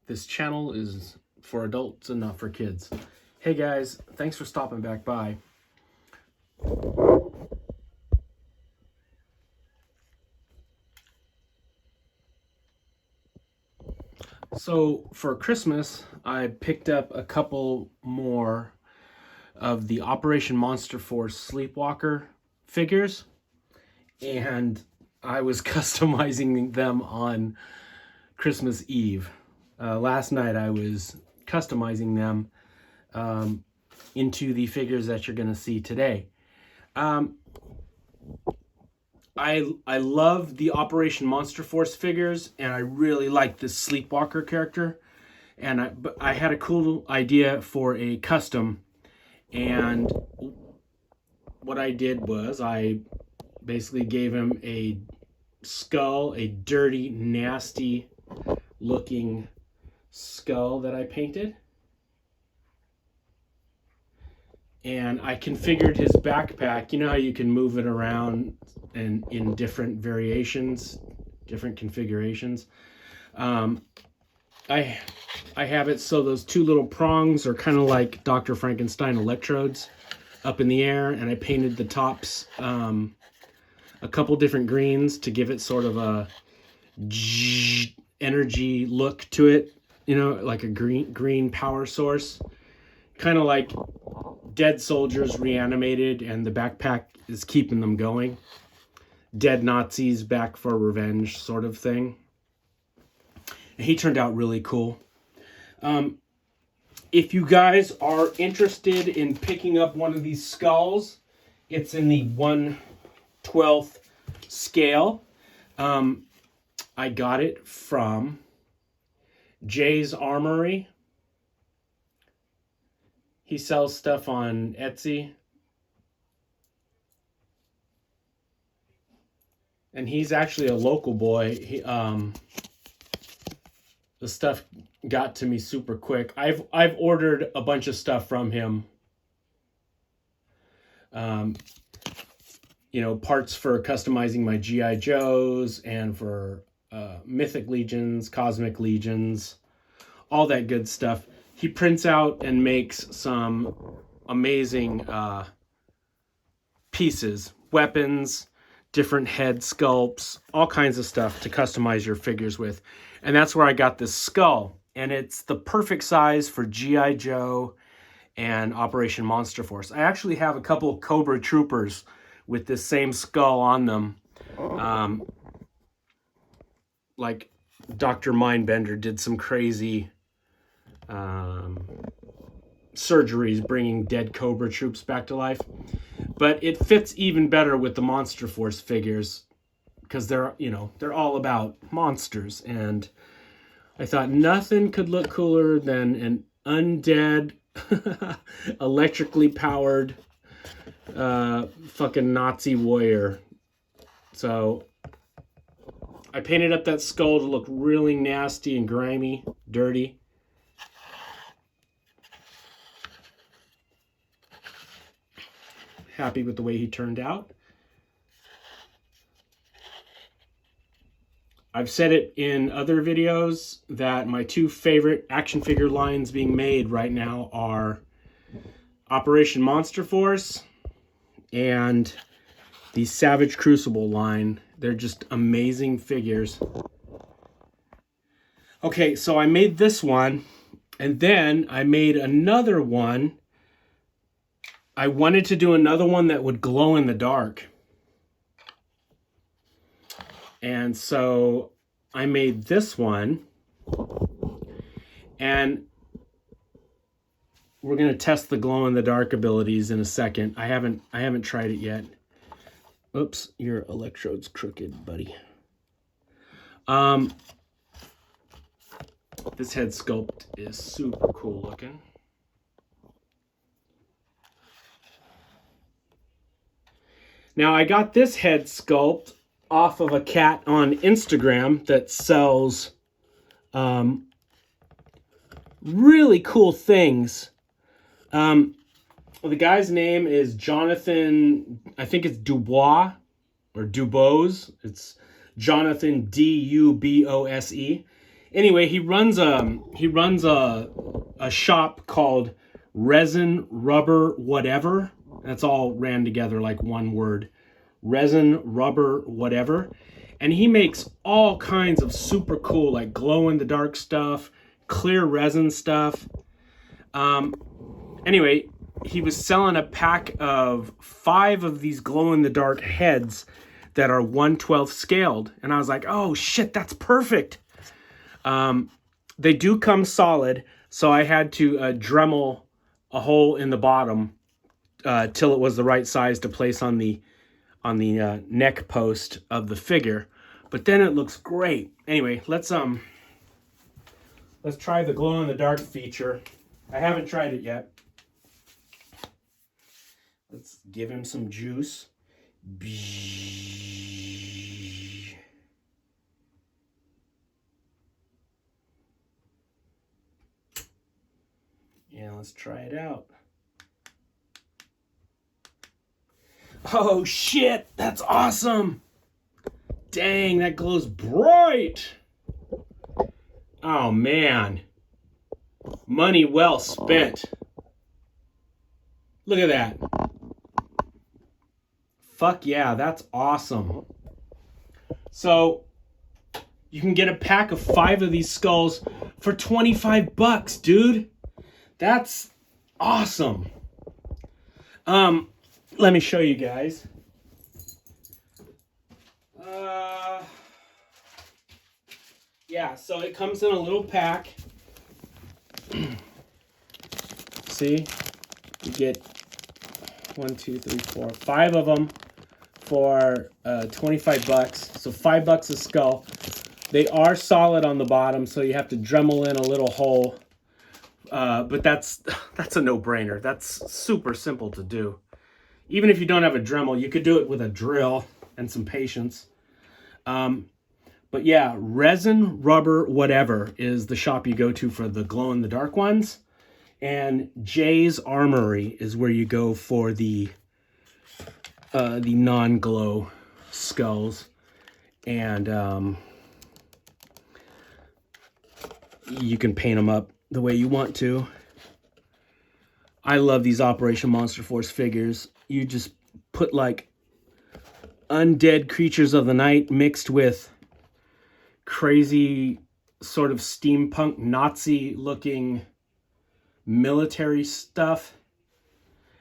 This channel is for adults and not for kids. Hey guys, thanks for stopping back by. So for Christmas, I picked up a couple more of the Operation Monster Force Sleepwalker figures, and I was customizing them on Christmas Eve. Last night I was customizing them into the figures that you're going to see today. I love the Operation Monster Force figures, and I really like this Sleepwalker character. And I had a cool idea for a custom, and what I did was I basically gave him a skull, a dirty, nasty looking skull that I painted. And I configured his backpack. You know how you can move it around and in different variations, different configurations. I have it so those two little prongs are kind of like Dr. Frankenstein electrodes up in the air, and I painted the tops a couple different greens to give it sort of a energy look to it, you know, like a green power source, kind of like dead soldiers reanimated and the backpack is keeping them going. Dead Nazis back for revenge sort of thing. And he turned out really cool. If you guys are interested in picking up one of these skulls, it's in the 1/12 scale. I got it from Jay's Armory. He sells stuff on Etsy. And he's actually a local boy. The stuff got to me super quick. I've ordered a bunch of stuff from him. You know, parts for customizing my G.I. Joes and for Mythic Legions, Cosmic Legions, all that good stuff. He prints out and makes some amazing pieces, weapons, different head sculpts, all kinds of stuff to customize your figures with. And that's where I got this skull. And it's the perfect size for G.I. Joe and Operation Monster Force. I actually have a couple Cobra Troopers with this same skull on them. Like Dr. Mindbender did some crazy surgeries bringing dead Cobra troops back to life. But it fits even better with the Monster Force figures because they're all about monsters, and I thought nothing could look cooler than an undead electrically powered fucking Nazi warrior. So I painted up that skull to look really nasty and grimy, dirty. Happy with the way he turned out. I've said it in other videos that my two favorite action figure lines being made right now are Operation Monster Force and the Savage Crucible line. They're just amazing figures. Okay, so I made this one, and then I made another one. I wanted to do another one that would glow in the dark. And so I made this one, and we're going to test the glow in the dark abilities in a second. I haven't tried it yet. Oops, your electrode's crooked, buddy. This head sculpt is super cool looking. Now, I got this head sculpt off of a cat on Instagram that sells really cool things. The guy's name is Jonathan, I think it's Dubois or Dubose. It's Jonathan Dubose. Anyway, he runs a shop called Resin Rubber Whatever. That's all ran together like one word. Resin Rubber Whatever. And he makes all kinds of super cool, like glow in the dark stuff, clear resin stuff. Anyway, he was selling a pack of 5 of these glow in the dark heads that are 1/12 scaled. And I was like, oh shit, that's perfect. They do come solid, so I had to Dremel a hole in the bottom till it was the right size to place on the neck post of the figure. But then it looks great. Anyway, let's try the glow in the dark feature. I haven't tried it yet. Let's give him some juice. Yeah, let's try it out. Oh shit, that's awesome. Dang, that glows bright. Oh man. Money well spent. Look at that. Fuck yeah, that's awesome. So you can get a pack of 5 of these skulls for $25, dude. That's awesome. Let me show you guys. Yeah, so it comes in a little pack. See? You get 1, 2, 3, 4, 5 of them for $25. So $5 a skull. They are solid on the bottom, so you have to Dremel in a little hole. But that's a no-brainer. That's super simple to do. Even if you don't have a Dremel, you could do it with a drill and some patience. But yeah, Resin Rubber Whatever is the shop you go to for the glow-in-the-dark ones. And Jay's Armory is where you go for the non-glow skulls. And you can paint them up the way you want to. I love these Operation Monster Force figures. You just put like undead creatures of the night mixed with crazy sort of steampunk Nazi looking military stuff,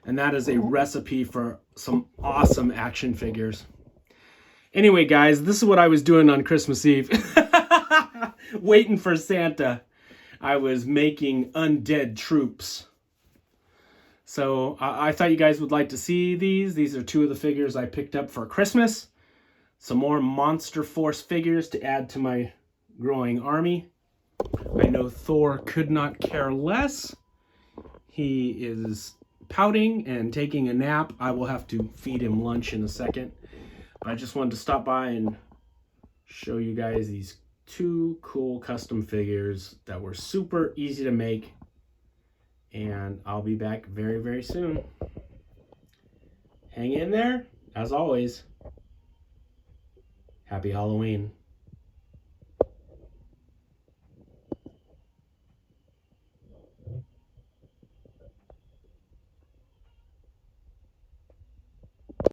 and that is a recipe for some awesome action figures. Anyway guys, this is what I was doing on Christmas Eve. Waiting for Santa. I was making undead troops. So I thought you guys would like to see these. These are 2 of the figures I picked up for Christmas. Some more Monster Force figures to add to my growing army. I know Thor could not care less. He is pouting and taking a nap. I will have to feed him lunch in a second. But I just wanted to stop by and show you guys these 2 cool custom figures that were super easy to make. And I'll be back very, very soon. Hang in there. As always, happy Halloween.